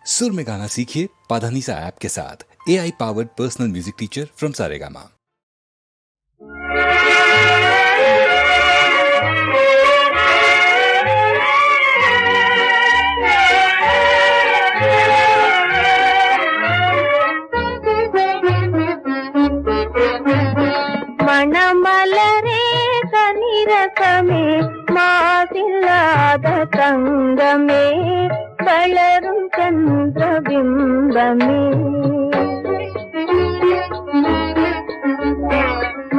सुर में गाना सीखिए पाधानीसा ऐप के साथ। AI powered personal music teacher from Saregama. மணமலரே கனிரசமே மாதில்லாத தங்கமே வளரும் சந்திரபிம்பமே.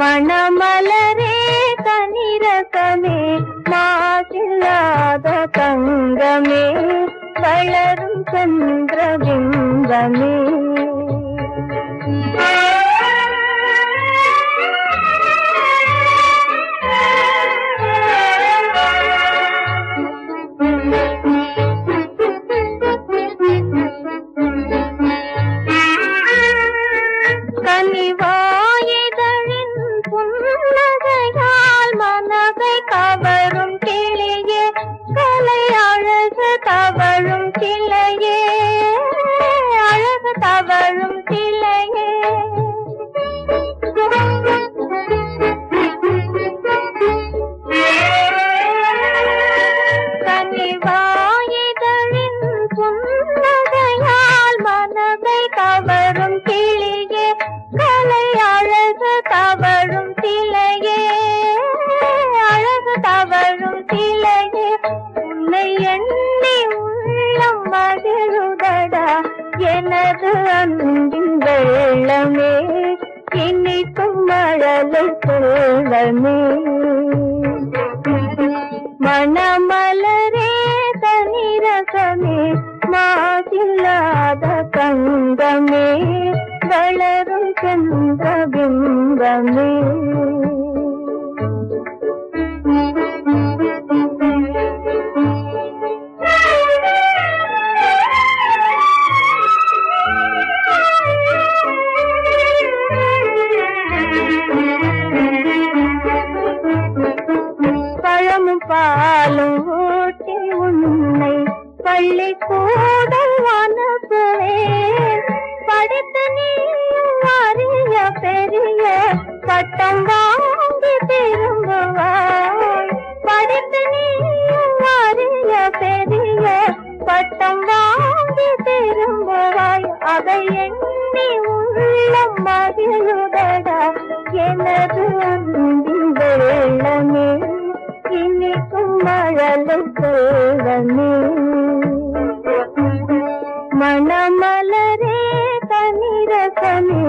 மணமலரே கனிரசமே மாதில்லாத தங்கமே வளரும் சந்திரபிம்பமே. கனிவாயிதழின் புன்னகையால் மனதை கவரும் கிளியே, கலை அழகு தவழும் கிளையே, அழகு தவழும் கிளையே. கனிவாயிதழின் புன்னகையால் மனதை கவரும் கிளியே, கலை அழகு தவழும் கிளையே, அழகு தவழும் கிளையே. உன்னை எண்ணி உள்ளம் மகிழுதடா எனது அன்பின் வெள்ளமே, இனிக்கும் மழலை செல்வமே. மணமலரே தனிரசமே மாதில்லாத தங்கமே வளரும் சந்திரபிம்பமே. பழமும் பாலும் ஊட்டி உன்னை பள்ளிக்கூடம் அனுப்புவேன். படித்து நீ அறிய பெரிய பட்டம் வாங்கி திரும்புவாய். படித்து நீ அறிய பெரிய பட்டம் வாங்கி திரும்புவாய். அதை எண்ணி உள்ளம் மகிழுதடா எனது அன்பின் வெள்ளமே, இனிக்கும் மழலை செல்வமே. மணமலரே தனிரசமே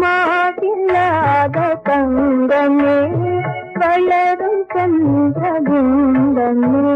மாதில்லாத தங்கமே வளரும் சந்திரபிம்பமே.